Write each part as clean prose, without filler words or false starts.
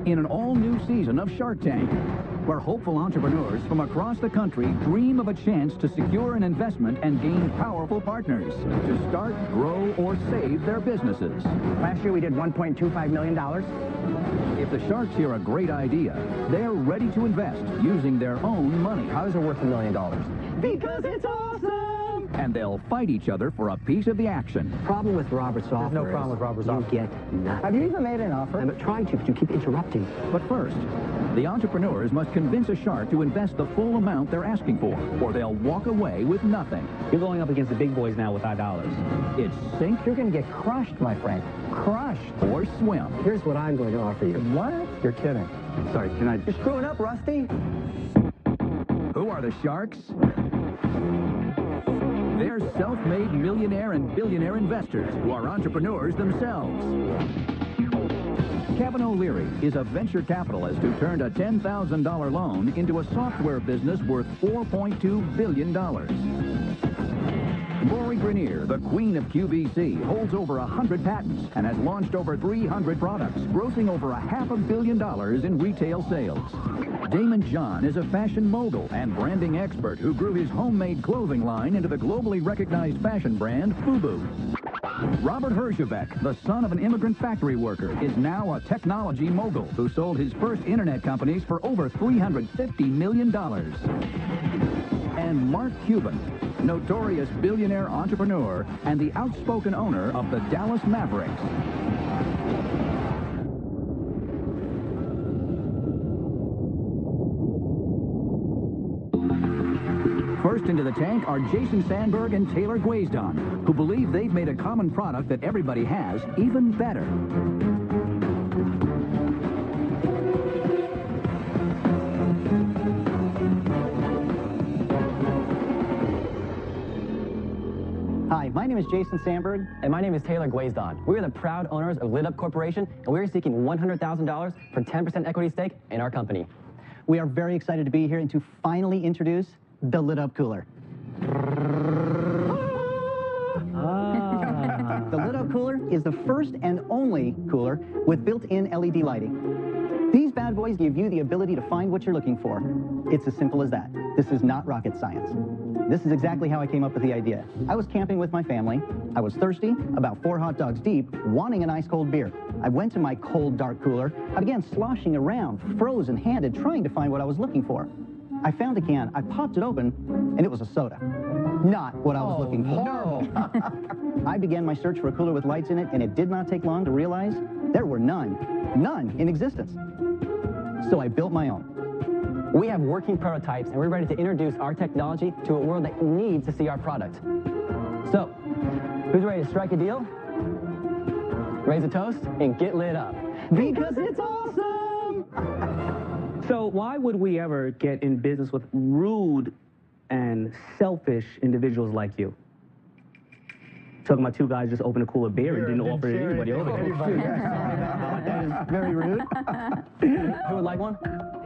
in an all-new season of Shark Tank, where hopeful entrepreneurs from across the country dream of a chance to secure an investment and gain powerful partners to start, grow, or save their businesses. Last year we did $1.25 million. If the Sharks hear a great idea, they're ready to invest using their own money. How is it worth $1 million? Because it's awesome! And they'll fight each other for a piece of the action. Problem with Robert's offer. There's no problem with Robert's offer. You get nothing. Have you even made an offer? I'm trying to, but you keep interrupting. But first, the entrepreneurs must convince a shark to invest the full amount they're asking for, or they'll walk away with nothing. You're going up against the big boys now with our dollars. It's sink. You're going to get crushed, my friend. Crushed. Or swim. Here's what I'm going to offer you. What? You're kidding. Sorry, can I... You're screwing up, Rusty. Who are the Sharks? They're self-made millionaire and billionaire investors who are entrepreneurs themselves. Kevin O'Leary is a venture capitalist who turned a $10,000 loan into a software business worth $4.2 billion. Lori Grenier, the queen of QVC, holds over 100 patents and has launched over 300 products, grossing over $500 million in retail sales. Damon John is a fashion mogul and branding expert who grew his homemade clothing line into the globally recognized fashion brand FUBU. Robert Herjavec, the son of an immigrant factory worker, is now a technology mogul who sold his first internet companies for over $350 million. And Mark Cuban, notorious billionaire entrepreneur and the outspoken owner of the Dallas Mavericks. First into the tank are Jason Sandberg and Taylor Gwazdon, who believe they've made a common product that everybody has even better. Hi, my name is Jason Sandberg. And my name is Taylor Gwazdon. We are the proud owners of Lit Up Corporation, and we are seeking $100,000 for 10% equity stake in our company. We are very excited to be here and to finally introduce the Lit Up Cooler. The Lit Up Cooler is the first and only cooler with built-in LED lighting. These bad boys give you the ability to find what you're looking for. It's as simple as that. This is not rocket science. This is exactly how I came up with the idea. I was camping with my family. I was thirsty, about 4 hot dogs deep, wanting an ice-cold beer. I went to my cold, dark cooler. I began sloshing around, frozen-handed, trying to find what I was looking for. I found a can, I popped it open, and it was a soda. Not what I was looking for. No. I began my search for a cooler with lights in it, and it did not take long to realize there were none in existence. So I built my own. We have working prototypes, and we're ready to introduce our technology to a world that needs to see our product. So, who's ready to strike a deal, raise a toast, and get lit up? Because it's awesome! So why would we ever get in business with rude and selfish individuals like you? Talking about 2 guys just opened a cooler beer and didn't offer it to anybody over there. That is very rude. Who would like one?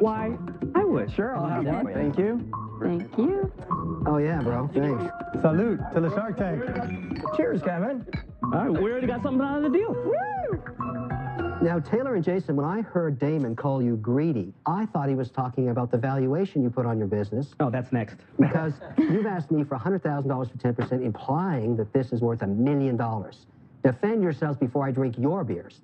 Why, I would. Sure, I'll have one. Thank you. Thank you. Oh, yeah, bro. Thanks. Salute to the Shark Tank. Cheers, Kevin. All right, we already got something out of the deal. Now, Taylor and Jason, when I heard Damon call you greedy, I thought he was talking about the valuation you put on your business. Oh, that's next. Because you've asked me for $100,000 for 10%, implying that this is worth $1 million. Defend yourselves before I drink your beers.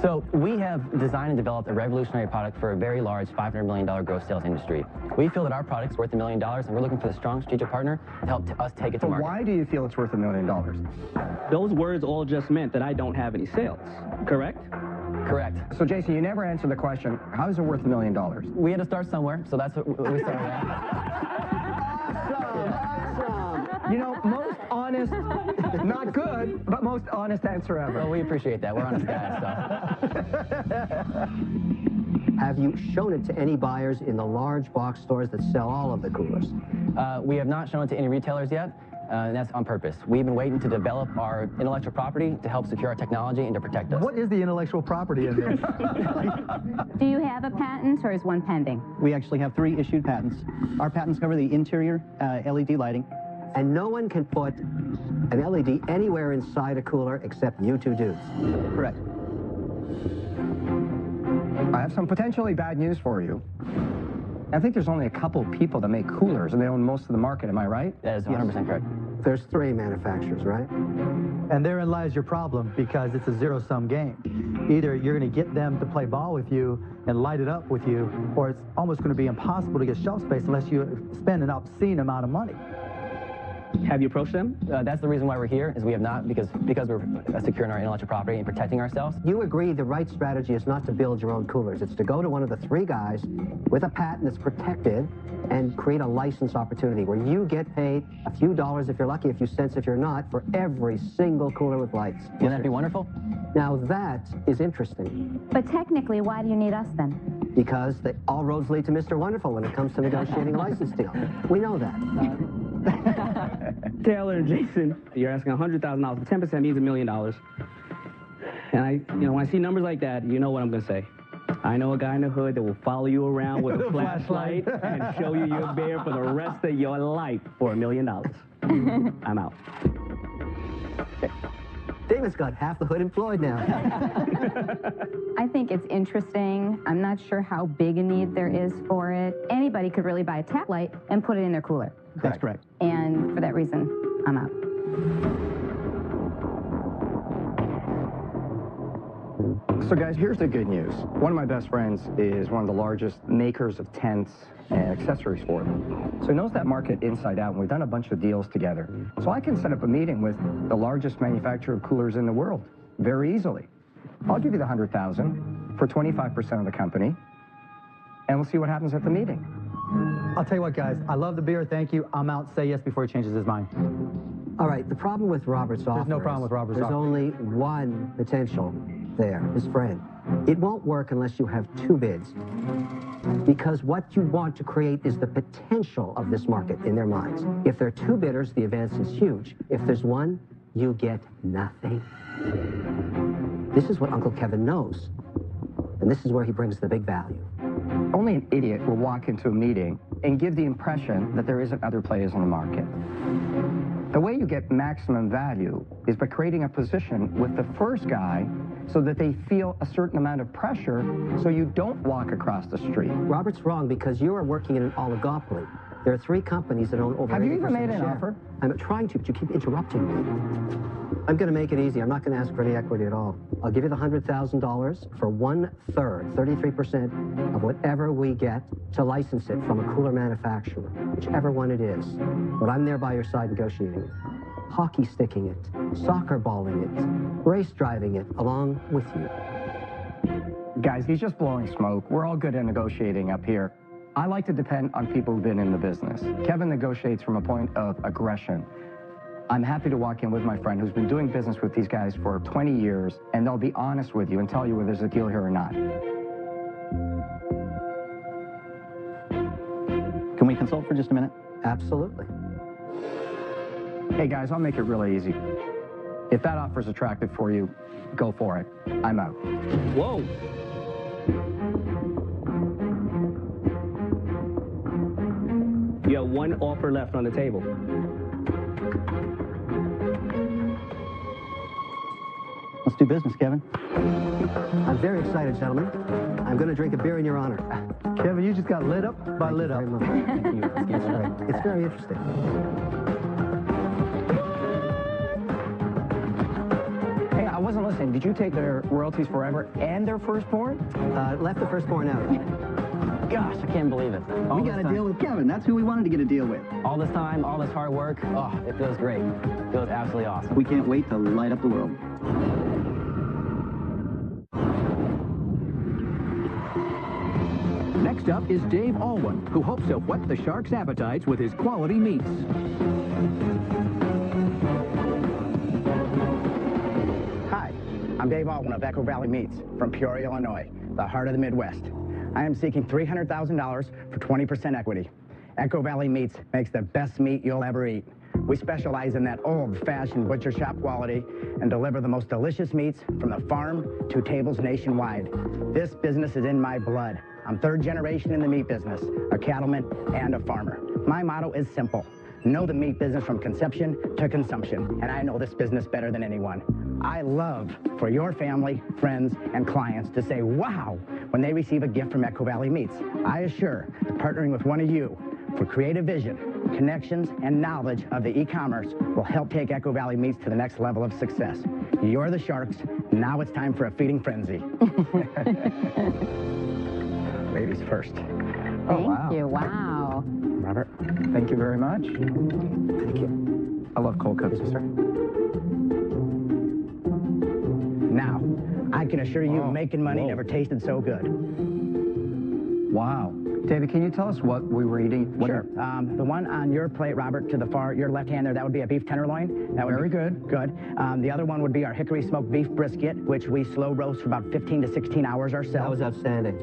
So we have designed and developed a revolutionary product for a very large $500 million gross sales industry. We feel that our product's worth $1 million, and we're looking for a strong strategic partner to help us take it to market. Why do you feel it's worth $1 million? Those words all just meant that I don't have any sales, correct? Correct. So, Jason, you never answered the question, how is it worth $1 million? We had to start somewhere, so that's what we started at. Awesome. You know, most honest, not good, but most honest answer ever. Well, we appreciate that. We're honest guys, so. Have you shown it to any buyers in the large box stores that sell all of the coolers? We have not shown it to any retailers yet, and that's on purpose. We've been waiting to develop our intellectual property to help secure our technology and to protect us. What is the intellectual property in this? Do you have a patent, or is one pending? We actually have 3 issued patents. Our patents cover the interior LED lighting. And no one can put an LED anywhere inside a cooler except you 2 dudes. Correct. have some potentially bad news for you. I think there's only a couple people that make coolers, and they own most of the market. Am I right? That is 100% correct. There's 3 manufacturers, right? And therein lies your problem, because it's a zero-sum game. Either you're going to get them to play ball with you and light it up with you, or it's almost going to be impossible to get shelf space unless you spend an obscene amount of money. Have you approached them? That's the reason why we're here, is we have not, because we're securing our intellectual property and protecting ourselves. You agree the right strategy is not to build your own coolers. It's to go to one of the 3 guys with a patent that's protected and create a license opportunity where you get paid a few dollars if you're lucky, a few cents if you're not, for every single cooler with lights. Wouldn't that be wonderful? Now that is interesting. But technically, why do you need us then? Because all roads lead to Mr. Wonderful when it comes to negotiating a license deal. We know that. Taylor and Jason, you're asking $100,000. 10% means $1 million. And when I see numbers like that, you know what I'm going to say. I know a guy in the hood that will follow you around with a flashlight and show you your beer for the rest of your life for $1 million. I'm out. David's got half the hood employed now. I think it's interesting. I'm not sure how big a need there is for it. Anybody could really buy a tap light and put it in their cooler. That's correct. And for that reason, I'm out. So guys, here's the good news. One of my best friends is one of the largest makers of tents and accessories for them. So he knows that market inside out, and we've done a bunch of deals together. So I can set up a meeting with the largest manufacturer of coolers in the world very easily. I'll give you the $100,000 for 25% of the company, and we'll see what happens at the meeting. I'll tell you what, guys. I love the beer. Thank you. I'm out. Say yes before he changes his mind. All right, the problem with Robert's offer no problem with Robert's there's offer. only one potential there, his friend. It won't work unless you have 2 bids. Because what you want to create is the potential of this market in their minds. If there are 2 bidders, the advance is huge. If there's 1, you get nothing. This is what Uncle Kevin knows. And this is where he brings the big value. Only an idiot will walk into a meeting and give the impression that there isn't other players on the market. The way you get maximum value is by creating a position with the first guy so that they feel a certain amount of pressure so you don't walk across the street. Robert's wrong because you are working in an oligopoly. There are 3 companies that own over 80% Have you even made an share. offer? I'm trying to, but you keep interrupting me. I'm going to make it easy. I'm not going to ask for any equity at all. I'll give you the $100,000 for 1/3, 33% of whatever we get to license it from a cooler manufacturer, whichever one it is. But I'm there by your side negotiating it, hockey sticking it, soccer balling it, race driving it along with you. Guys, he's just blowing smoke. We're all good at negotiating up here. I like to depend on people who've been in the business. Kevin negotiates from a point of aggression. I'm happy to walk in with my friend who's been doing business with these guys for 20 years, and they'll be honest with you and tell you whether there's a deal here or not. Can we consult for just a minute? Absolutely. Hey guys, I'll make it really easy. If that offer's attractive for you, go for it. I'm out. Whoa. You have 1 offer left on the table. Let's do business, Kevin. I'm very excited, gentlemen. I'm going to drink a beer in your honor. Kevin, you just got lit up by lit up. Thank you very much. It's great. It's very interesting. Hey, I wasn't listening. Did you take their royalties forever and their firstborn? Left the firstborn out. Gosh, I can't believe it. We got a deal with Kevin. That's who we wanted to get a deal with. All this time, all this hard work, oh, it feels great. It feels absolutely awesome. We can't wait to light up the world. Next up is Dave Alwyn, who hopes to whet the sharks' appetites with his quality meats. Hi, I'm Dave Alwyn of Echo Valley Meats from Peoria, Illinois, the heart of the Midwest. I am seeking $300,000 for 20% equity. Echo Valley Meats makes the best meat you'll ever eat. We specialize in that old-fashioned butcher shop quality and deliver the most delicious meats from the farm to tables nationwide. This business is in my blood. I'm 3rd generation in the meat business, a cattleman and a farmer. My motto is simple: know the meat business from conception to consumption, and I know this business better than anyone. I love for your family, friends, and clients to say, wow, when they receive a gift from Echo Valley Meats. I assure that partnering with one of you for creative vision, connections, and knowledge of the e-commerce will help take Echo Valley Meats to the next level of success. You're the sharks. Now it's time for a feeding frenzy. Ladies first. Thank you. Wow. Robert, thank you very much. Thank you. I love cold cuts, sir. Now, I can assure you, making money never tasted so good. Wow. David, can you tell us what we were eating? Sure. The one on your plate, Robert, to the far, your left hand there, that would be a beef tenderloin. That would Very be good. Good. The other one would be our hickory smoked beef brisket, which we slow roast for about 15 to 16 hours That ourselves. was outstanding.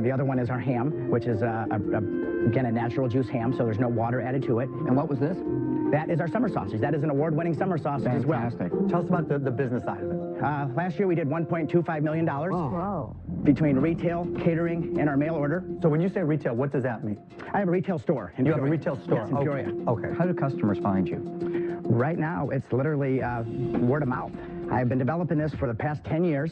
The other one is our ham, which is, again, a natural juice ham, so there's no water added to it. And what was this? That is our summer sausage. That is an award-winning summer sausage as well. Fantastic. Tell us about the business side of it. Last year we did $1.25 million Whoa. between retail, catering, and our mail order. So when you say retail, what does that mean? I have a retail store in You have a Peoria. retail store? Yes, in Peoria. Okay. How do customers find you? Right now, it's literally word of mouth. I've been developing this for the past 10 years,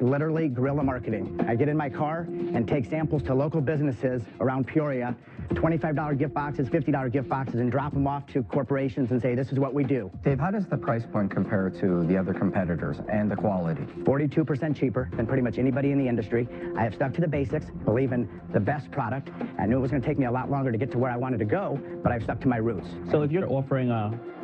literally guerrilla marketing. I get in my car and take samples to local businesses around Peoria, $25 gift boxes, $50 gift boxes, and drop them off to corporations and say, this is what we do. Dave, how does the price point compare to the other competitors and the quality? 42% cheaper than pretty much anybody in the industry. I have stuck to the basics, believe in the best product. I knew it was going to take me a lot longer to get to where I wanted to go, but I've stuck to my roots. So if you're offering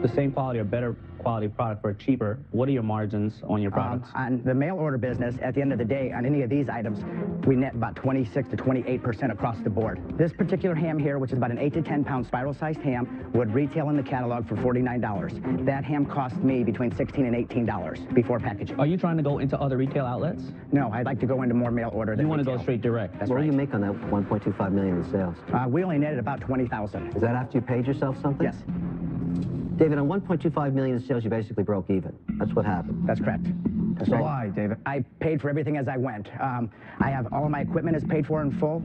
the same quality or better quality product for cheaper, what are your margins on your products? On the mail order business, at the end of the day, on any of these items, we net about 26 to 28% across the board. This particular ham here, which is about an 8 to 10 pound spiral-sized ham, would retail in the catalog for $49. That ham cost me between $16 and $18 before packaging. Are you trying to go into other retail outlets? No, I'd like to go into more mail order than You want to go retail. straight direct? That's What right. do you make on that 1.25 million in sales? We only netted about 20,000. Is that after you paid yourself something? Yes, David, on 1.25 million in sales, you basically broke even. That's what happened. that's correct. That's So right. why, David? I paid for everything as I went. I have all of my equipment is paid for in full.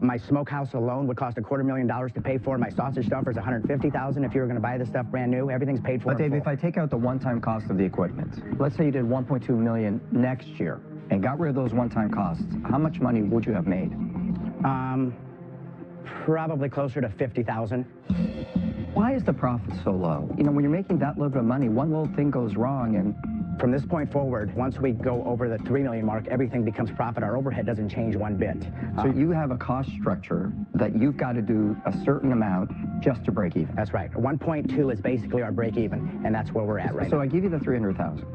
My smokehouse alone would cost $250,000 to pay for. My sausage stuffer is $150,000 if you were going to buy this stuff brand new. Everything's paid for. But in Dave, full. if I take out the one-time cost of the equipment, let's say you did 1.2 million next year and got rid of those one-time costs, how much money would you have made? Probably closer to 50,000. Why is the profit so low? You know, when you're making that little bit of money, one little thing goes wrong and From this point forward, once we go over the 3 million mark, everything becomes profit. Our overhead doesn't change one bit. so you have a cost structure that you've got to do a certain amount just to break even. That's right. 1.2 is basically our break even, and that's where we're at right So now. I give you the 300,000.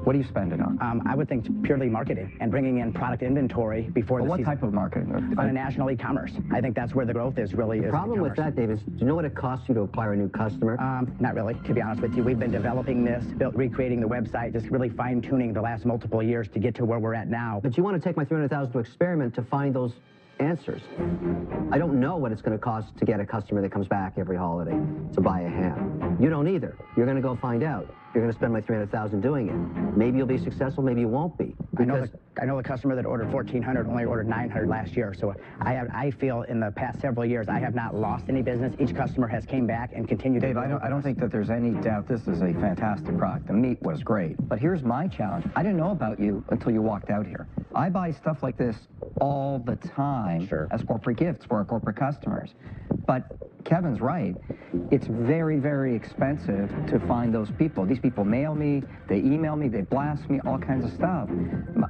What do you spend it on? I would think purely marketing and bringing in product inventory before Well, the what season. type of marketing? On a national e-commerce. I think that's where the growth is really. The problem with that, David, is do you know what it costs you to acquire a new customer? Not really, to be honest with you. We've been developing this, recreating the website, just really fine-tuning the last multiple years to get to where we're at now. But you want to take my 300,000 to experiment to find those answers. I don't know what it's going to cost to get a customer that comes back every holiday to buy a ham. You don't either. You're going to go find out. You're going to spend my 300,000 doing it. Maybe you'll be successful, maybe you won't be. I know the customer that ordered 1,400 only ordered 900 last year. So I feel in the past several years I have not lost any business. Each customer has came back and continued. Dave, to I don't think that there's any doubt this is a fantastic product. The meat was great. But here's my challenge. I didn't know about you until you walked out here. I buy stuff like this all the time as corporate gifts for our corporate customers. But Kevin's right. It's very, very expensive to find those people. These people mail me, they email me, they blast me, all kinds of stuff.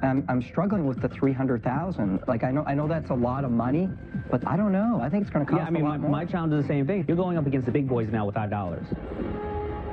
I'm struggling with the 300,000. Like I know that's a lot of money, but I don't know. I think it's going to cost a lot more. My challenge is the same thing. You're going up against the big boys now with our dollars.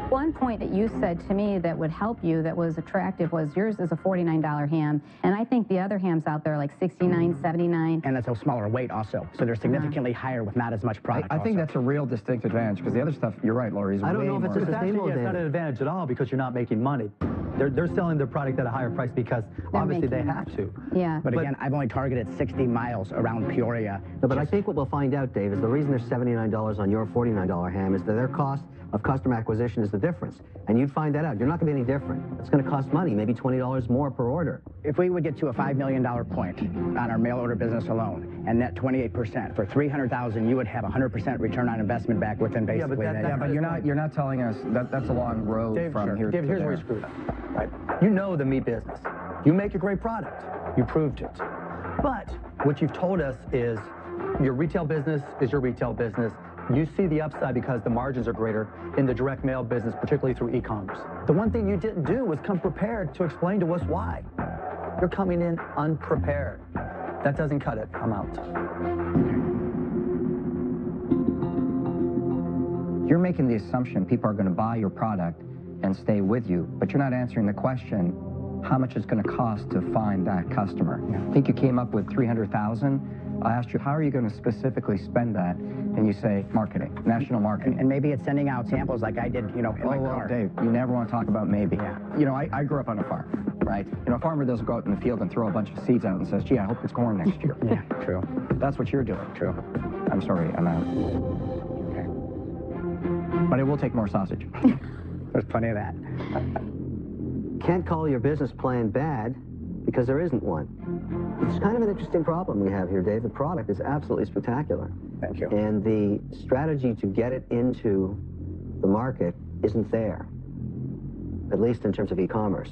One point that you said to me that would help you, that was attractive, was yours is a $49 ham, and I think the other hams out there are like $69, $79. And it's a smaller weight also, so they're significantly higher with not as much product. I think that's a real distinct advantage because the other stuff, you're right, Laurie, is I don't way know if it's more. a sustainable It's not an advantage. advantage at all because you're not making money. They're selling their product at a higher price because obviously they making have to. Yeah. But again, I've only targeted 60 miles around Peoria. No, but I think what we'll find out, Dave, is the reason there's $79 on your $49 ham is that their cost of customer acquisition is the difference. And you'd find that out. You're not going to be any different. It's going to cost money, maybe $20 more per order. If we would get to a $5 million point on our mail order business alone and net 28%, for $300,000, you would have 100% return on investment back within basically But you're not telling us that that's a long road from here to David, here's there. where you screwed up, right? You know the meat business. You make a great product. You proved it. But what you've told us is your retail business is your retail business. You see the upside because the margins are greater in the direct mail business, particularly through e-commerce. The one thing you didn't do was come prepared to explain to us why. You're coming in unprepared. That doesn't cut it. I'm out. You're making the assumption people are going to buy your product and stay with you, but you're not answering the question how much it's going to cost to find that customer. I think you came up with $300,000. I asked you, how are you going to specifically spend that? And you say, marketing, national marketing. And maybe it's sending out samples like I did, in my car. Dave, you never want to talk about maybe. Yeah. I grew up on a farm, right? A farmer doesn't go out in the field and throw a bunch of seeds out and says, gee, I hope it's corn next year. Yeah, true. That's what you're doing. True. I'm sorry, I'm out. Okay. But I will take more sausage. There's plenty of that. Can't call your business plan bad because there isn't one. It's kind of an interesting problem we have here, Dave. The product is absolutely spectacular. Thank you. And the strategy to get it into the market isn't there, at least in terms of e-commerce.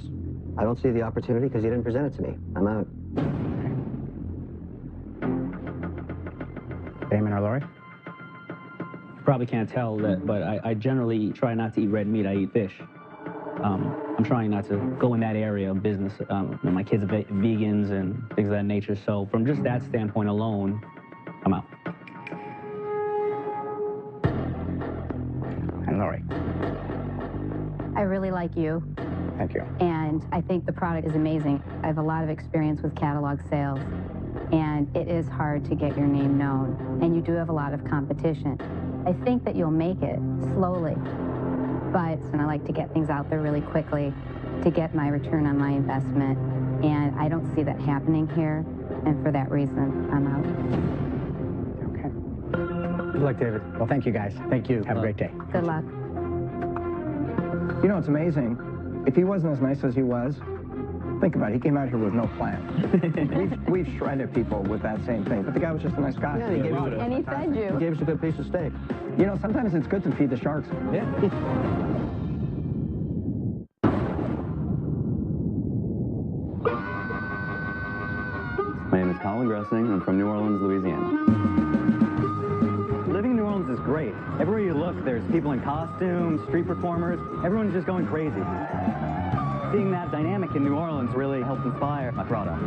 I don't see the opportunity because you didn't present it to me. I'm out. Damon or Lori? Probably can't tell that, but I generally try not to eat red meat. I eat fish. I'm trying not to go in that area of business. My kids are vegans and things of that nature. So from just that standpoint alone, I'm out. And Lori? I really like you, Thank you. and I think the product is amazing. I have a lot of experience with catalog sales, and it is hard to get your name known, and you do have a lot of competition. I think that you'll make it slowly, but I like to get things out there really quickly to get my return on my investment, and I don't see that happening here, and for that reason, I'm out. Okay. Good luck, David. Well, thank you, guys. Thank you. Have a great day. Good luck. It's amazing. If he wasn't as nice as he was, think about it. He came out here with no plan. we've shredded people with that same thing, but the guy was just a nice guy. Yeah, he gave you And he fed you. He gave us a good piece of steak. Sometimes it's good to feed the sharks. Yeah. My name is Colin Gressing. I'm from New Orleans, Louisiana. Living in New Orleans is great. Everywhere you look, there's people in costumes, street performers. Everyone's just going crazy. Seeing that dynamic in New Orleans really helped inspire my product.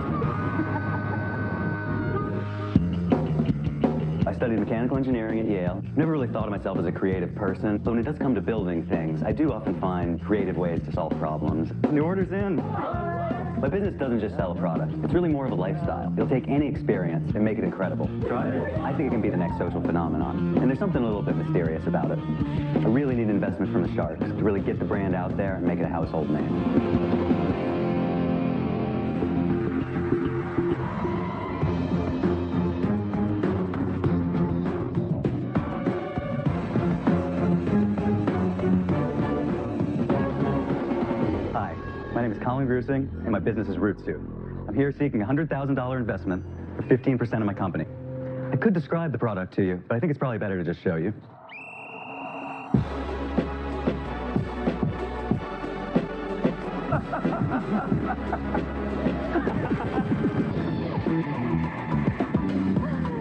I studied mechanical engineering at Yale. Never really thought of myself as a creative person. So when it does come to building things, I do often find creative ways to solve problems. New order's in. My business doesn't just sell a product. It's really more of a lifestyle. You'll take any experience and make it incredible. Try it. I think it can be the next social phenomenon. And there's something a little bit mysterious about it. I really need investment from the sharks to really get the brand out there and make it a household name. My name is Colin Grusing, and my business is Rootsuit. I'm here seeking a $100,000 investment for 15% of my company. I could describe the product to you, but I think it's probably better to just show you.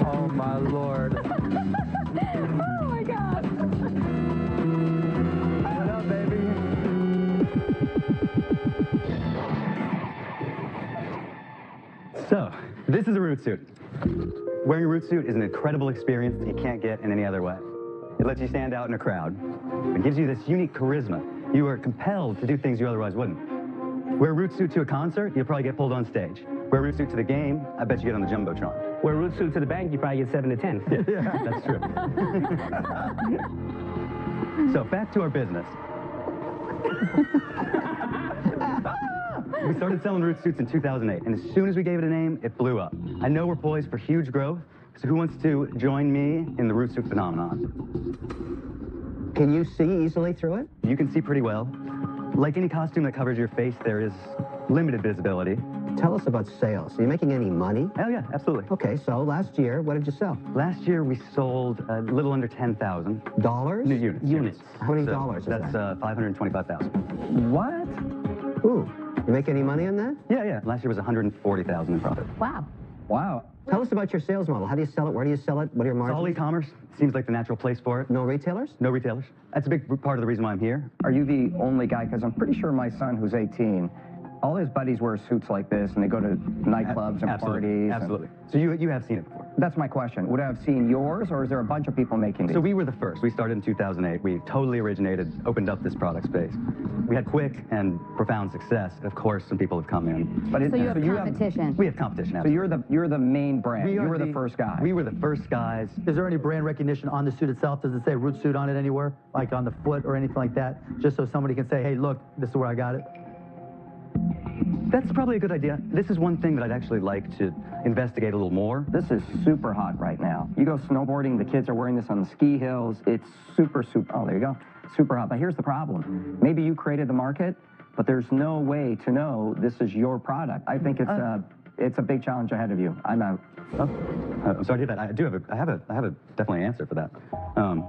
Oh, my Lord. Oh, my God. What up, baby? So, this is a Rootsuit. Wearing a Rootsuit is an incredible experience that you can't get in any other way. It lets you stand out in a crowd. It gives you this unique charisma. You are compelled to do things you otherwise wouldn't. Wear a Rootsuit to a concert, you'll probably get pulled on stage. Wear a Rootsuit to the game, I bet you get on the Jumbotron. Wear a Rootsuit to the bank, you probably get 7 to 10. Yeah, that's true. So, back to our business. We started selling root suits in 2008, and as soon as we gave it a name, it blew up. I know we're poised for huge growth, so who wants to join me in the root suit phenomenon? Can you see easily through it? You can see pretty well. Like any costume that covers your face, there is limited visibility. Tell us about sales. Are you making any money? Oh yeah, absolutely. Okay, so last year, what did you sell? Last year we sold a little under 10,000. Dollars? New units. Units. How many So dollars is that's that? 525,000. What? Ooh, you make any money on that? Yeah. Last year was 140,000 in profit. Wow. Wow. Tell us about your sales model. How do you sell it? Where do you sell it? What are your It's all margins? e-commerce. Seems like the natural place for it. No retailers? No retailers. That's a big part of the reason why I'm here. Are you the only guy? Because I'm pretty sure my son, who's 18, all his buddies wear suits like this, and they go to nightclubs and parties. Absolutely. So you have seen it before. That's my question. Would I have seen yours, or is there a bunch of people making these? So we were the first. We started in 2008. We totally originated, opened up this product space. We had quick and profound success. Of course, some people have come in. But So you have competition. We have competition. So Absolutely. you're the main brand. You were the the- first guy. We were the first guys. Is there any brand recognition on the suit itself? Does it say root suit on it anywhere? Like on the foot or anything like that? Just so somebody can say, hey, look, this is where I got it? That's probably a good idea. This is one thing that I'd actually like to investigate a little more. This is super hot right now. You go snowboarding, the kids are wearing this on the ski hills. It's super, oh, there you go. Super hot. But here's the problem. Maybe you created the market, but there's no way to know this is your product. I think it's a big challenge ahead of you. I'm out. Oh, I'm sorry to hear that. I have a definitely answer for that.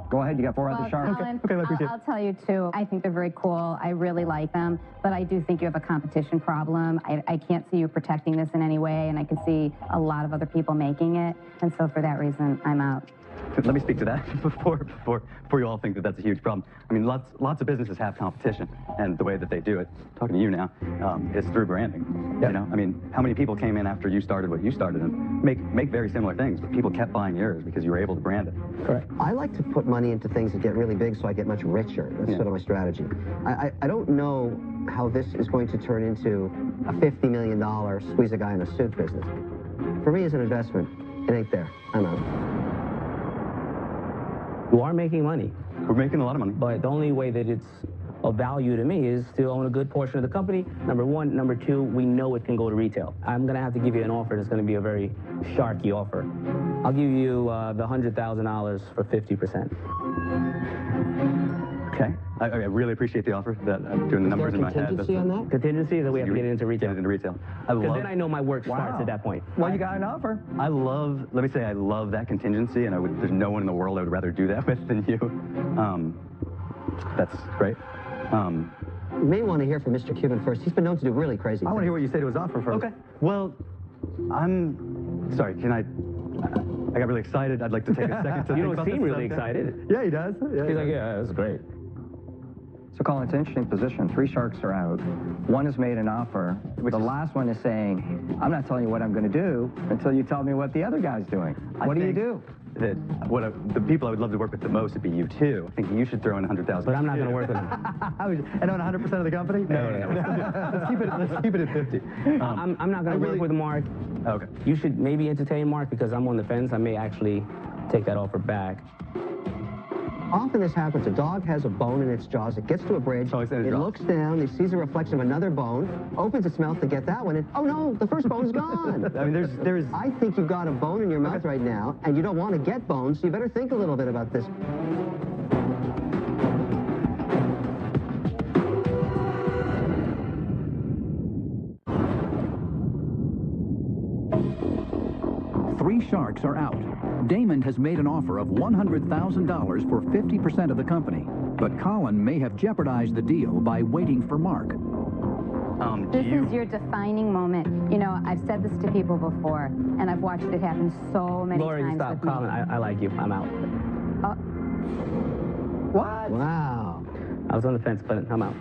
Go ahead, you got 4 other sharks. Colin, Okay, I appreciate it. I'll tell you too, I think they're very cool. I really like them, but I do think you have a competition problem. I can't see you protecting this in any way, and I can see a lot of other people making it, and so for that reason, I'm out. Let me speak to that before you all think that that's a huge problem. I mean, lots of businesses have competition, and the way that they do it, talking to you now, is through branding. Yep. You know, I mean, how many people came in after you started what you started and make very similar things, but people kept buying yours because you were able to brand it. Correct. I like to put money into things that get really big so I get much richer. That's sort of my strategy. I don't know how this is going to turn into a $50 million squeeze a guy in a suit business. For me as an investment, it ain't there. I'm out. You are making money, We're making a lot of money. but the only way that it's of value to me is to own a good portion of the company, number one. Number two, we know it can go to retail. I'm going to have to give you an offer that's going to be a very sharky offer. I'll give you the $100,000 for 50%. Okay. I really appreciate the offer. That I'm doing the numbers in my head. Contingency on that? Contingency is that we have to get it into retail. Get it into retail. Because then I know my work starts at that point. Well, you got an offer. Let me say I love that contingency, and there's no one in the world I would rather do that with than you. That's great. You may want to hear from Mr. Cuban first. He's been known to do really crazy I want to things. hear what you say to his offer first. Okay. Well, I'm sorry. Can I got really excited. I'd like to take a second to You think don't about seem this really stuff. excited. Yeah, he does. Yeah, He's like, yeah, that's great. So, Colin, it's an interesting position. 3 sharks are out. One has made an offer. The last one is saying, I'm not telling you what I'm going to do until you tell me what the other guy's doing. What do you do? That the people I would love to work with the most would be you two. I think you should throw in 100,000. But I'm not going to work with him. And own 100% of the company? No. Let's keep it at 50. I'm not going to work with Mark. Okay. You should maybe entertain Mark because I'm on the fence. I may actually take that offer back. Often this happens. A dog has a bone in its jaws. It gets to a bridge. Oh, it's in its It jaws. looks down. It sees a reflection of another bone, opens its mouth to get that one, and oh no, the first bone's gone. I mean, there's. I think you've got a bone in your mouth right now, and you don't want to get bones, so you better think a little bit about this. Three sharks are out. Damon has made an offer of $100,000 for 50% of the company, but Colin may have jeopardized the deal by waiting for Mark. This is your defining moment. You know, I've said this to people before, and I've watched it happen so many Lori, times stop. with me. Colin, I like you. I'm out. What? Wow. I was on the fence, but I'm out.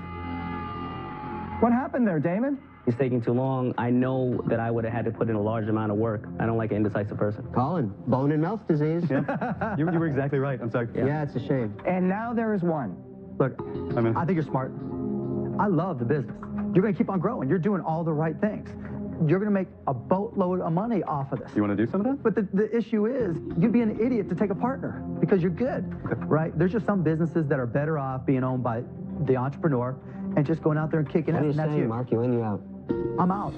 What happened there, Damon? He's taking too long. I know that I would have had to put in a large amount of work. I don't like an indecisive person. Colin, bone and mouth disease. You were exactly right. I'm sorry. Yeah, it's a shame. And now there is one. Look, I think you're smart. I love the business. You're going to keep on growing. You're doing all the right things. You're going to make a boatload of money off of this. You want to do some of that? But the issue is, you'd be an idiot to take a partner because you're good, right? There's just some businesses that are better off being owned by the entrepreneur and just going out there and kicking What it, are you and that's saying, you. Mark? You in, you out? I'm out.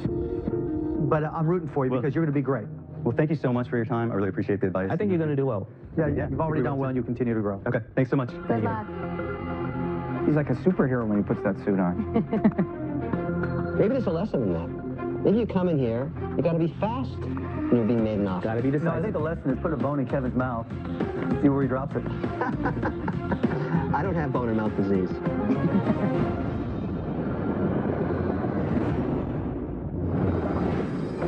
But I'm rooting for you because you're going to be great. Well, thank you so much for your time. I really appreciate the advice. I think you're going to do well. Yeah, you've already done well and you continue to grow. Okay, thanks so much. Good luck. He's like a superhero when he puts that suit on. Maybe there's a lesson in that. Maybe you come in here, you got to be fast when you're being made an offer. Got to be decisive. No, I think the lesson is put a bone in Kevin's mouth, see where he drops it. I don't have bone and mouth disease.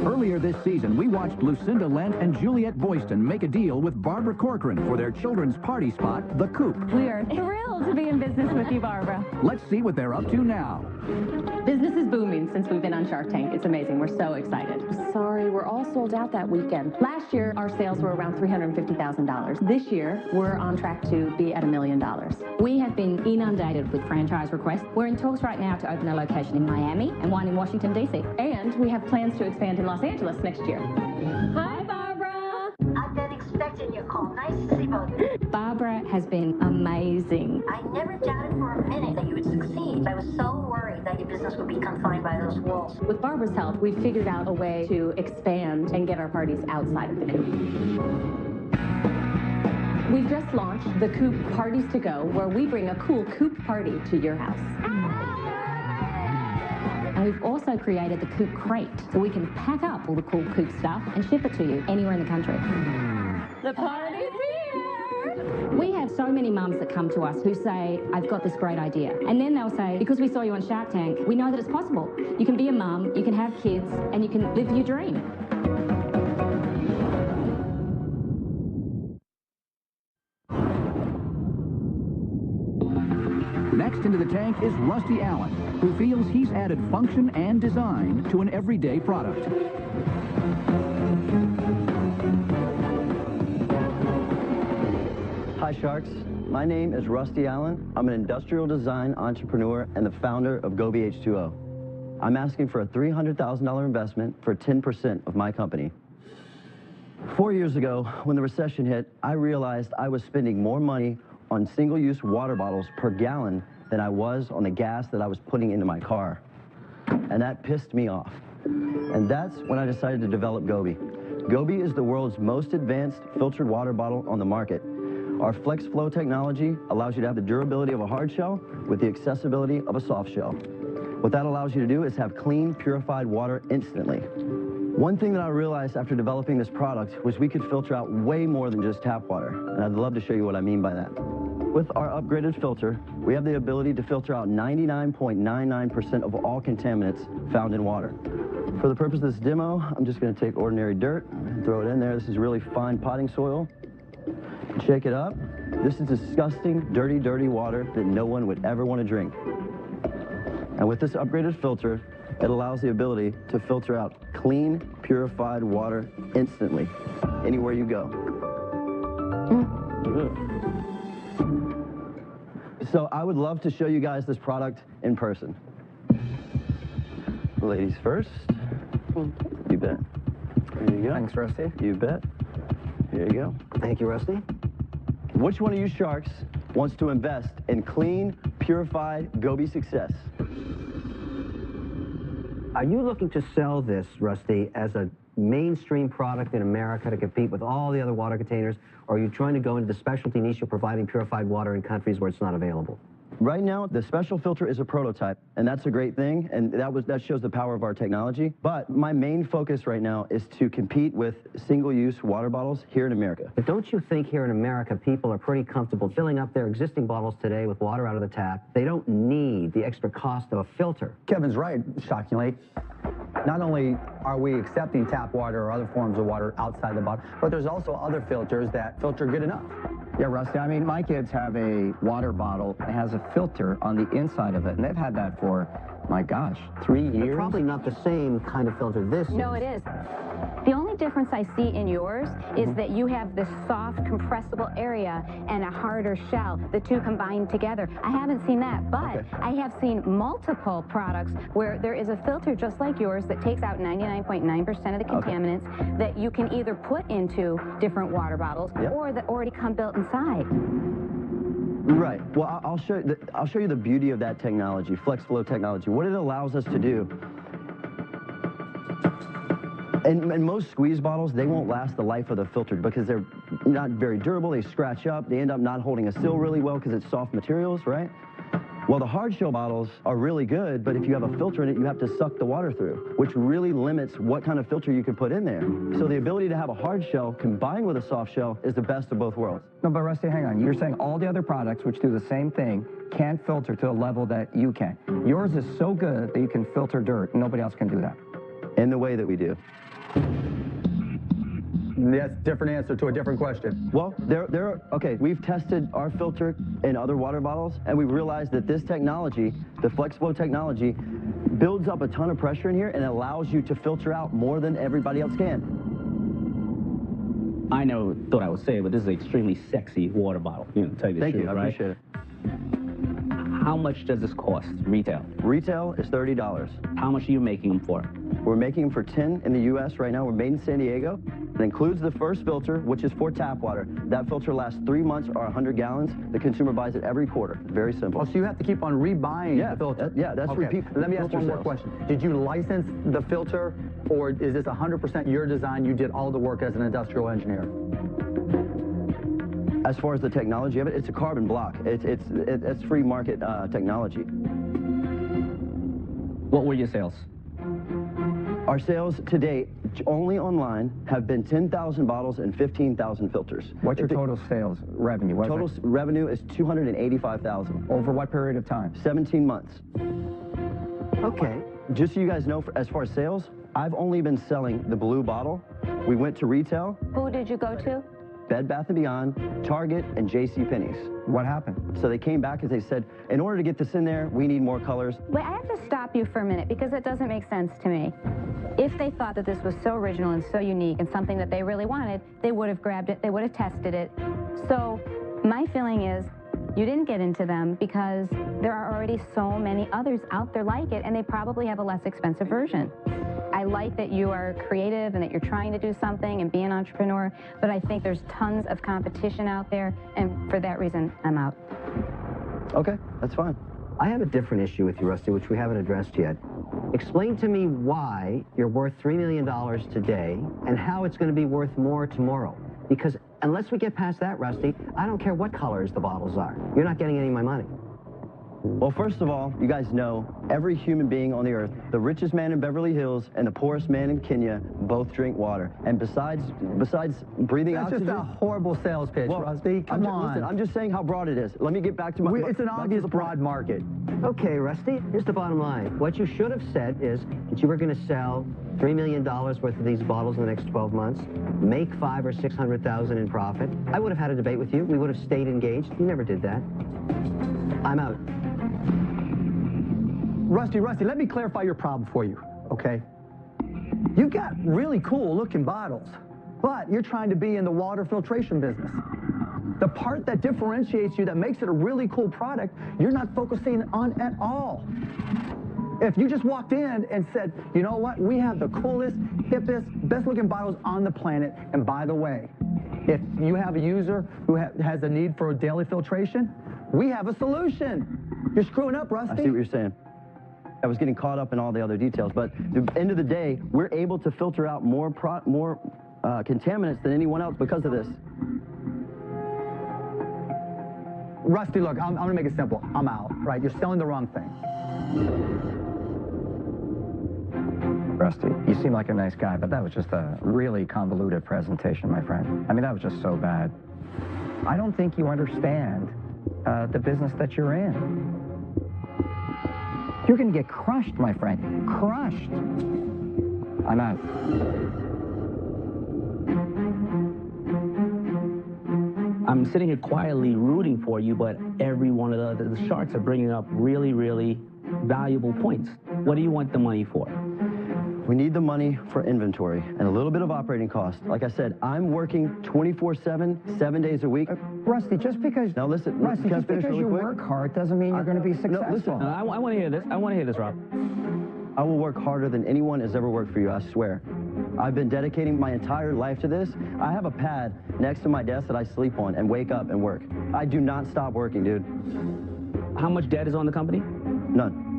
Earlier this season, we watched Lucinda Lent and Juliette Boyston make a deal with Barbara Corcoran for their children's party spot, The Coop. We are thrilled to be in business with you, Barbara. Let's see what they're up to now. Business is booming since we've been on Shark Tank. It's amazing. We're so excited. Sorry, we're all sold out that weekend. Last year, our sales were around $350,000. This year, we're on track to be at $1 million. We have been inundated with franchise requests. We're in talks right now to open a location in Miami and one in Washington, D.C. And we have plans to expand in Los Angeles next year. Hi, Barbara. I've been expecting your call. Nice to see both of you. Barbara has been amazing. I never doubted for a minute that you would succeed. I was so worried that your business would be confined by those walls. With Barbara's help, we figured out a way to expand and get our parties outside of the coop. We've just launched the Coop Parties to Go, where we bring a cool Coop party to your house. And we've also created the Coop Crate, so we can pack up all the cool Coop stuff and ship it to you anywhere in the country. The party's here! We have so many mums that come to us who say, I've got this great idea. And then they'll say, because we saw you on Shark Tank, we know that it's possible. You can be a mum, you can have kids, and you can live your dream. Next into the tank is Rusty Allen, who feels he's added function and design to an everyday product. Hi, Sharks. My name is Rusty Allen. I'm an industrial design entrepreneur and the founder of Gobi H2O. I'm asking for a $300,000 investment for 10% of my company. 4 years ago, when the recession hit, I realized I was spending more money on single-use water bottles per gallon than I was on the gas that I was putting into my car. And that pissed me off. And that's when I decided to develop Gobi. Gobi is the world's most advanced filtered water bottle on the market. Our Flex Flow technology allows you to have the durability of a hard shell with the accessibility of a soft shell. What that allows you to do is have clean, purified water instantly. One thing that I realized after developing this product was we could filter out way more than just tap water, and I'd love to show you what I mean by that. With our upgraded filter, we have the ability to filter out 99.99% of all contaminants found in water. For the purpose of this demo, I'm just going to take ordinary dirt and throw it in there. This is really fine potting soil. Shake it up. This is disgusting, dirty, dirty water that no one would ever want to drink. And with this upgraded filter, it allows the ability to filter out clean, purified water instantly, anywhere you go. So I would love to show you guys this product in person. Ladies first. You bet. Here you go. Thanks, Rusty. You bet. Here you go. Thank you, Rusty. Which one of you sharks wants to invest in clean, purified Gobi success? Are you looking to sell this, Rusty, as a mainstream product in America to compete with all the other water containers, or are you trying to go into the specialty niche of providing purified water in countries where it's not available? Right now, the special filter is a prototype, and that's a great thing, and that shows the power of our technology. But my main focus right now is to compete with single-use water bottles here in America. But don't you think here in America people are pretty comfortable filling up their existing bottles today with water out of the tap? They don't need the extra cost of a filter. Kevin's right, shockingly. Not only are we accepting tap water or other forms of water outside the bottle, but there's also other filters that filter good enough. Yeah, Rusty, I mean, my kids have a water bottle that has a filter on the inside of it, and they've had that for, my gosh, 3 years? They're probably not the same kind of filter this is. No, it is. The only difference I see in yours is that you have this soft, compressible area and a harder shell, the two combined together. I haven't seen that, but I have seen multiple products where there is a filter just like yours that takes out 99.9% of the contaminants that you can either put into different water bottles or that already come built inside. Right. Well, I'll show you the beauty of that technology, Flex Flow technology. What it allows us to do And most squeeze bottles, they won't last the life of the filter because they're not very durable. They scratch up. They end up not holding a seal really well because it's soft materials, right? Well, the hard shell bottles are really good, but if you have a filter in it, you have to suck the water through, which really limits what kind of filter you can put in there. So the ability to have a hard shell combined with a soft shell is the best of both worlds. No, but Rusty, hang on. You're saying all the other products, which do the same thing, can't filter to a level that you can. Yours is so good that you can filter dirt. Nobody else can do that. In the way that we do. That's a different answer to a different question. Well, okay, we've tested our filter in other water bottles, and we realized that this technology, the FlexFlow technology, builds up a ton of pressure in here and allows you to filter out more than everybody else can. I never thought I would say it, but this is an extremely sexy water bottle. You know, to tell you the Thank truth, you, I right? appreciate it. How much does this cost, retail? Retail is $30. How much are you making them for? We're making them for 10 in the U.S. right now. We're made in San Diego. It includes the first filter, which is for tap water. That filter lasts 3 months or 100 gallons. The consumer buys it every quarter. Very simple. Oh, so you have to keep on rebuying the filter? That's okay. repeat. Let me ask filter one more sales. question. Did you license the filter, or is this 100% your design? You did all the work as an industrial engineer? As far as the technology of it, it's a carbon block. It's free market technology. What were your sales? Our sales to date, only online, have been 10,000 bottles and 15,000 filters. What's your total sales revenue? Total revenue is $285,000. Over what period of time? 17 months. Okay. Just so you guys know, as far as sales, I've only been selling the blue bottle. We went to retail. Who did you go to? Bed Bath & Beyond, Target, and JCPenney's. What happened? So they came back and they said, in order to get this in there, we need more colors. Wait, I have to stop you for a minute because it doesn't make sense to me. If they thought that this was so original and so unique and something that they really wanted, they would have grabbed it, they would have tested it. So my feeling is you didn't get into them because there are already so many others out there like it, and they probably have a less expensive version. I like that you are creative and that you're trying to do something and be an entrepreneur, but I think there's tons of competition out there, and for that reason, I'm out. Okay, that's fine. I have a different issue with you, Rusty, which we haven't addressed yet. Explain to me why you're worth $3 million today and how it's going to be worth more tomorrow. Because unless we get past that, Rusty, I don't care what colors the bottles are. You're not getting any of my money. Well, first of all, you guys know every human being on the earth, the richest man in Beverly Hills and the poorest man in Kenya, both drink water. And besides breathing oxygen... That's just a horrible sales pitch, Rusty. Come on. Listen, I'm just saying how broad it is. Let me get back to my... It's an obvious broad market. Okay, Rusty, here's the bottom line. What you should have said is that you were going to sell $3 million worth of these bottles in the next 12 months, make $500,000 or $600,000 in profit. I would have had a debate with you. We would have stayed engaged. You never did that. I'm out. Rusty, let me clarify your problem for you, okay? You've got really cool looking bottles, but you're trying to be in the water filtration business. The part that differentiates you, that makes it a really cool product, you're not focusing on at all. If you just walked in and said, you know what, we have the coolest, hippest, best looking bottles on the planet, and by the way, if you have a user who has a need for daily filtration, we have a solution. You're screwing up, Rusty. I see what you're saying. I was getting caught up in all the other details, but at the end of the day, we're able to filter out more contaminants than anyone else because of this. Rusty, look, I'm going to make it simple. I'm out, right? You're selling the wrong thing. Rusty, you seem like a nice guy, but that was just a really convoluted presentation, my friend. I mean, that was just so bad. I don't think you understand the business that you're in. You're going to get crushed, my friend. Crushed. I'm out. I'm sitting here quietly rooting for you, but every one of the charts are bringing up really, really valuable points. What do you want the money for? We need the money for inventory and a little bit of operating cost. Like I said, I'm working 24/7, 7 days a week. Rusty, just because... Now listen, Rusty, just because really you quick? work hard doesn't mean you're going to be successful. No, listen. I want to hear this. I want to hear this, Rob. I will work harder than anyone has ever worked for you, I swear. I've been dedicating my entire life to this. I have a pad next to my desk that I sleep on and wake up and work. I do not stop working, dude. How much debt is on the company? None.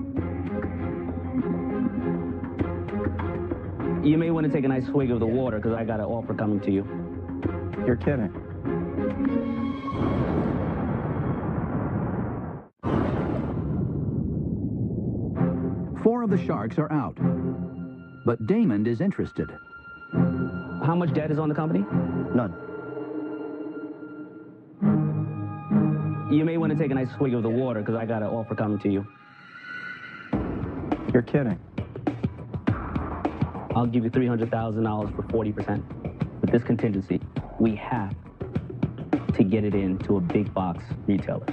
You may want to take a nice swig of the water because I got an offer coming to you. You're kidding. Four of the sharks are out, but Damon is interested. How much debt is on the company? None. You may want to take a nice swig of the water because I got an offer coming to you. You're kidding. I'll give you $300,000 for 40%. With this contingency, we have to get it into a big box retailer.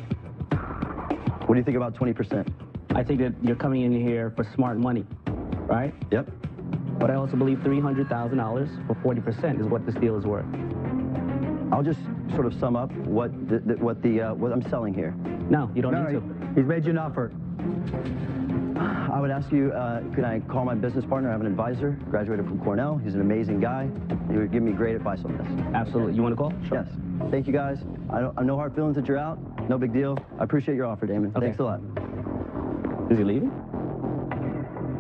What do you think about 20%? I think that you're coming in here for smart money, right? Yep. But I also believe $300,000 for 40% is what this deal is worth. I'll just sort of sum up what I'm selling here. No, you don't need to. He's made you an offer. I would ask you, could I call my business partner? I have an advisor, graduated from Cornell. He's an amazing guy. He would give me great advice on this. Absolutely. You want to call? Sure. Yes. Thank you, guys. I no hard feelings that you're out. No big deal. I appreciate your offer, Damon. Okay. Thanks a lot. Is he leaving?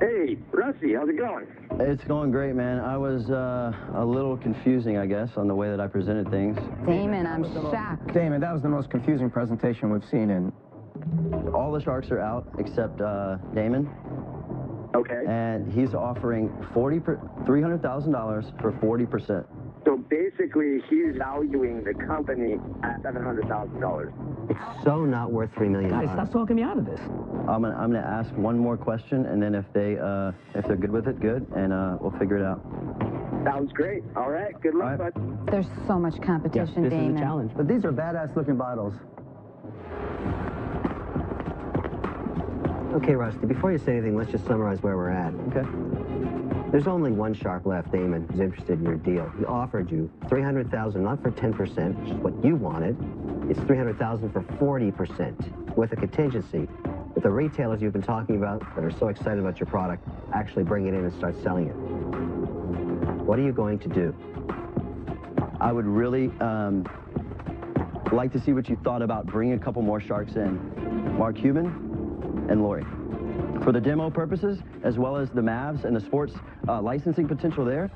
Hey, Rusty, how's it going? It's going great, man. I was a little confusing, I guess, on the way that I presented things. Damon, I'm shocked. Damon, that was the most confusing presentation we've seen in... All the sharks are out except Damon. Okay. And he's offering $300,000 for 40%. So basically, he's valuing the company at $700,000. It's so not worth $3 million. Guys, stop talking me out of this. I'm gonna ask one more question, and then if they're good with it, good, and we'll figure it out. Sounds great. All right. Good luck, bud. There's so much competition, this Damon. is a challenge. But these are badass looking bottles. Okay, Rusty, before you say anything, let's just summarize where we're at. Okay. There's only one shark left, Damon, who's interested in your deal. He offered you $300,000, not for 10%, which is what you wanted. It's $300,000 for 40% with a contingency. But the retailers you've been talking about that are so excited about your product actually bring it in and start selling it. What are you going to do? I would really like to see what you thought about bringing a couple more sharks in. Mark Cuban and Lori. For the demo purposes, as well as the Mavs and the sports licensing potential there.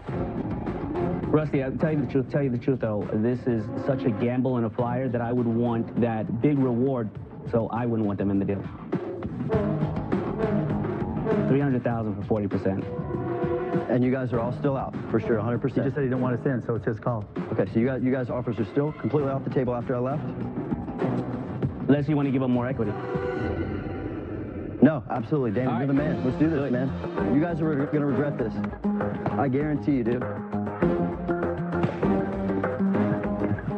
Rusty, I'll tell you the truth, though. This is such a gamble and a flyer that I would want that big reward, so I wouldn't want them in the deal. $300,000 for 40%. And you guys are all still out, for sure, 100%. He just said he didn't want us in, so it's his call. Okay, so you guys' offers are still completely off the table after I left? Unless you want to give up more equity. No, absolutely, Damon, All you're right. the man. Let's do this, man. You guys are going to regret this. I guarantee you, dude.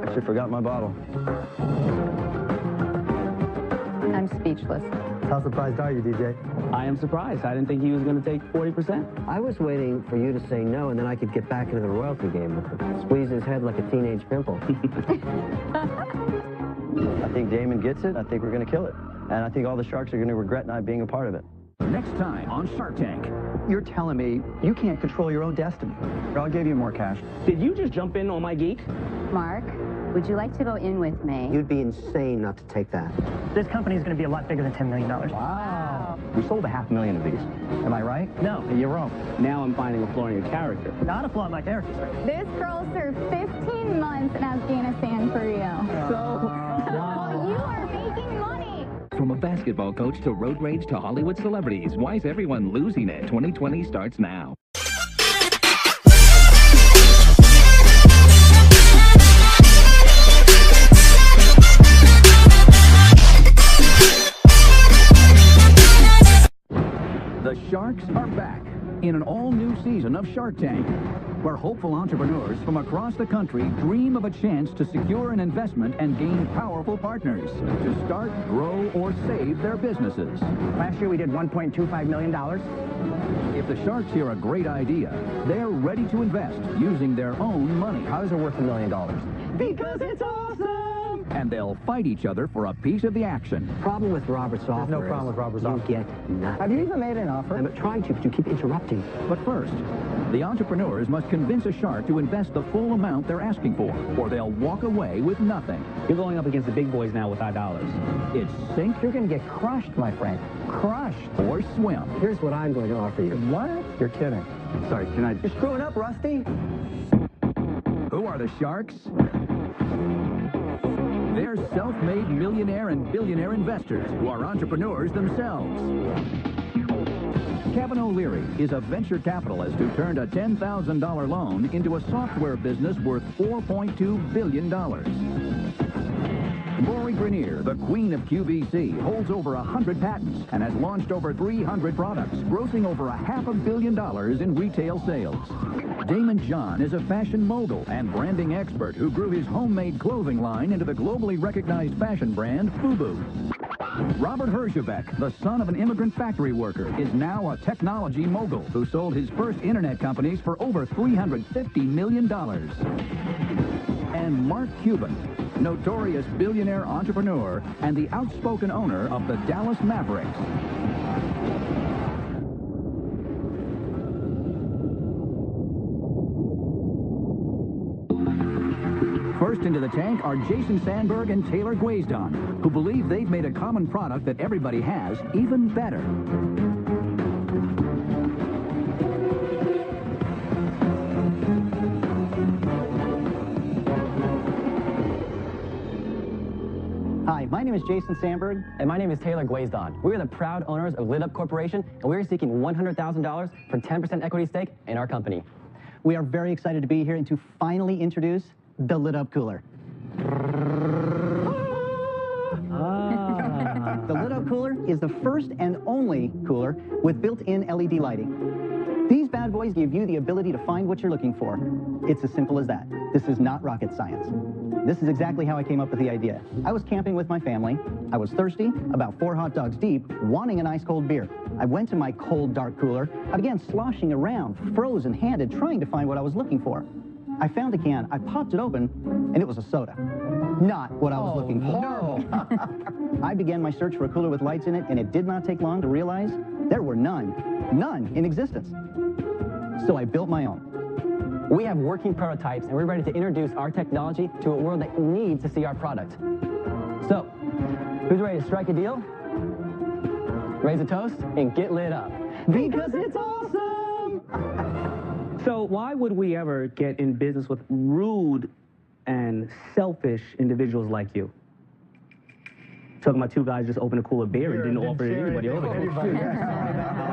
Actually forgot my bottle. I'm speechless. How surprised are you, DJ? I am surprised. I didn't think he was going to take 40%. I was waiting for you to say no, and then I could get back into the royalty game with him. Squeeze his head like a teenage pimple. I think Damon gets it. I think we're going to kill it. And I think all the sharks are going to regret not being a part of it. Next time on Shark Tank. You're telling me you can't control your own destiny. I'll give you more cash. Did you just jump in on my geek? Mark, would you like to go in with me? You'd be insane not to take that. This company is going to be a lot bigger than $10 million. Wow. We sold 500,000 of these. Am I right? No. You're wrong. Now I'm finding a flaw in your character. Not a flaw in my character, sir. This girl served 15 months in Afghanistan for you. Well, you are making money. From a basketball coach to road rage to Hollywood celebrities, why is everyone losing it? 2020 starts now. The Sharks are back in an all-new season of Shark Tank, where hopeful entrepreneurs from across the country dream of a chance to secure an investment and gain powerful partners to start, grow, or save their businesses. Last year we did $1.25 million. If the Sharks hear a great idea, they're ready to invest using their own money. How is it worth $1 million? Because it's awesome! and they'll fight each other for a piece of the action. Problem with Robert's offer. no problem with Robert's offer. You get nothing. Have you even made an offer? I'm trying to, but you keep interrupting. But first, the entrepreneurs must convince a shark to invest the full amount they're asking for, or they'll walk away with nothing. You're going up against the big boys now with our dollars. It's sink. You're going to get crushed, my friend. Crushed. Or swim. Here's what I'm going to offer you. What? You're kidding. Sorry, can I... You're screwing up, Rusty. Who are the sharks? They're self-made millionaire and billionaire investors who are entrepreneurs themselves. Kevin O'Leary is a venture capitalist who turned a $10,000 loan into a software business worth $4.2 billion. Lori Grenier, the queen of QVC, holds over 100 patents and has launched over 300 products, grossing over $500 million in retail sales. Damon John is a fashion mogul and branding expert who grew his homemade clothing line into the globally recognized fashion brand FUBU. Robert Herjavec, the son of an immigrant factory worker, is now a technology mogul who sold his first internet companies for over $350 million. And Mark Cuban, notorious billionaire entrepreneur and the outspoken owner of the Dallas Mavericks. First into the tank are Jason Sandberg and Taylor Gwazdon, who believe they've made a common product that everybody has even better. Hi, my name is Jason Sandberg. And my name is Taylor Gwazdon. We are the proud owners of Lit Up Corporation, and we are seeking $100,000 for 10% equity stake in our company. We are very excited to be here and to finally introduce the Lit Up Cooler. The Lit Up Cooler is the first and only cooler with built-in LED lighting. These bad boys give you the ability to find what you're looking for. It's as simple as that. This is not rocket science. This is exactly how I came up with the idea. I was camping with my family. I was thirsty, about 4 hot dogs deep, wanting an ice-cold beer. I went to my cold, dark cooler. I began sloshing around, frozen-handed, trying to find what I was looking for. I found a can, I popped it open, and it was a soda. Not what I was looking for. No. I began my search for a cooler with lights in it, and it did not take long to realize there were none in existence. So I built my own. We have working prototypes, and we're ready to introduce our technology to a world that needs to see our product. So, who's ready to strike a deal, raise a toast, and get lit up? Because it's awesome! So why would we ever get in business with rude and selfish individuals like you? Talking about 2 guys just opened a cooler beer and didn't offer it to anybody over there.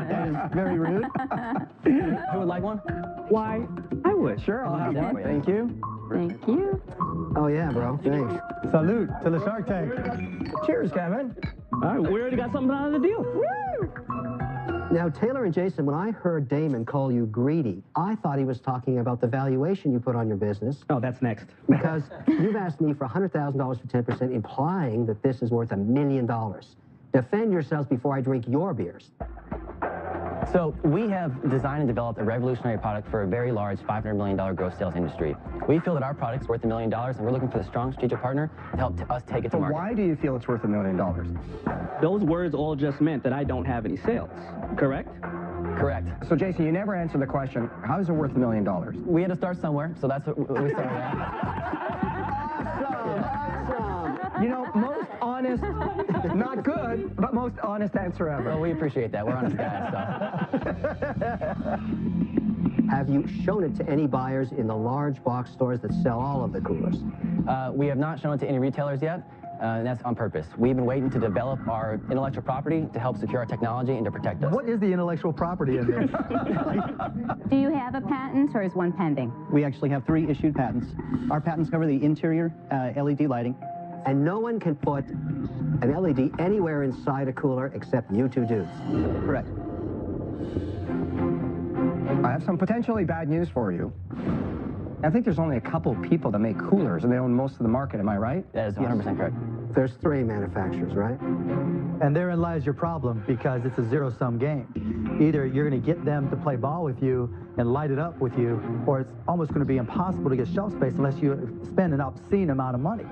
That is very rude. Who would like one? Why, I would. Sure, I'll have one. Thank you. Thank you. Oh, yeah, bro. Thanks. Salute to the Shark Tank. Cheers, Kevin. All right, we already got something out of the deal. Woo! Now, Taylor and Jason, when I heard Damon call you greedy, I thought he was talking about the valuation you put on your business. Oh, that's next. Because you've asked me for $100,000 for 10%, implying that this is worth $1 million. Defend yourselves before I drink your beers. So we have designed and developed a revolutionary product for a very large $500 million gross sales industry. We feel that our product's worth $1 million, and we're looking for the strong strategic partner to help us take it to market. Why do you feel it's worth $1 million? Those words all just meant that I don't have any sales, correct? Correct. So, Jason, you never answered the question, how is it worth $1 million? We had to start somewhere, so that's what we started at. You know, most honest, not good, but most honest answer ever. Well, we appreciate that. We're honest guys, so. Have you shown it to any buyers in the large box stores that sell all of the coolers? We have not shown it to any retailers yet, and that's on purpose. We've been waiting to develop our intellectual property to help secure our technology and to protect us. What is the intellectual property in this? Do you have a patent, or is one pending? We actually have 3 issued patents. Our patents cover the interior LED lighting. And no one can put an LED anywhere inside a cooler except you 2 dudes. Correct. I have some potentially bad news for you. I think there's only a couple people that make coolers, and they own most of the market. Am I right? That is 100% correct. There's 3 manufacturers, right? And therein lies your problem, because it's a zero-sum game. Either you're going to get them to play ball with you and light it up with you, or it's almost going to be impossible to get shelf space unless you spend an obscene amount of money.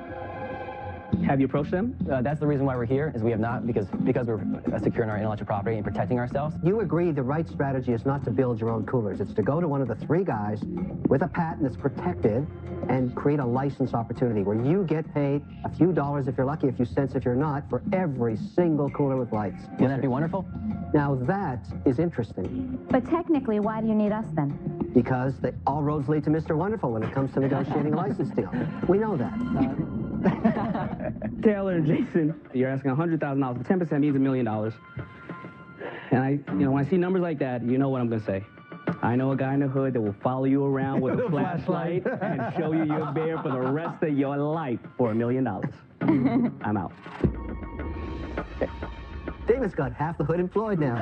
Have you approached them? That's the reason why we're here, is we have not, because we're securing our intellectual property and protecting ourselves. You agree the right strategy is not to build your own coolers. It's to go to one of the three guys with a patent that's protected and create a license opportunity where you get paid a few dollars if you're lucky, a few cents if you're not, for every single cooler with lights. Wouldn't that be wonderful? Now that is interesting. But technically, why do you need us then? Because all roads lead to Mr. Wonderful when it comes to negotiating a license deal. We know that. Taylor and Jason, you're asking $100,000, but 10% means $1 million. And when I see numbers like that, you know what I'm going to say. I know a guy in the hood that will follow you around with a flashlight and show you your bear for the rest of your life for $1 million. I'm out. David's got half the hood employed now.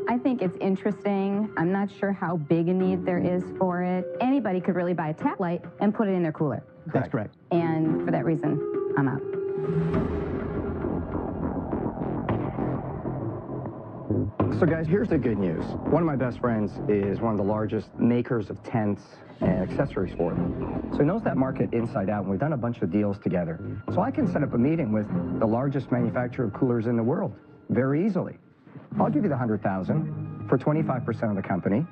I think it's interesting. I'm not sure how big a need there is for it. Anybody could really buy a tap light and put it in their cooler. That's correct. And for that reason, I'm out. So guys, here's the good news. One of my best friends is one of the largest makers of tents and accessories for them. So he knows that market inside out, and we've done a bunch of deals together. So I can set up a meeting with the largest manufacturer of coolers in the world very easily. I'll give you the $100,000 for 25% of the company,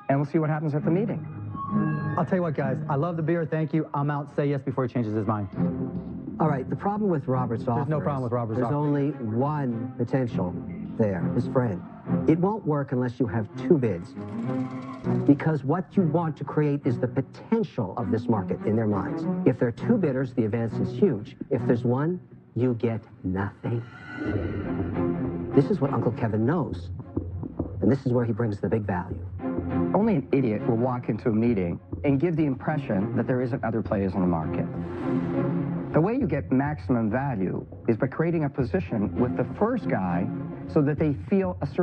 and we'll see what happens at the meeting. I'll tell you what, guys. I love the beer. Thank you. I'm out. Say yes before he changes his mind. All right, the problem with Robert's offer There's no problem with Robert's there's offer. only one potential there, his friend. It won't work unless you have two bids. Because what you want to create is the potential of this market in their minds. If there are two bidders, the advance is huge. If there's one, you get nothing. This is what Uncle Kevin knows. And this is where he brings the big value. Only an idiot will walk into a meeting and give the impression that there isn't other players in the market. The way you get maximum value is by creating a position with the first guy so that they feel a certain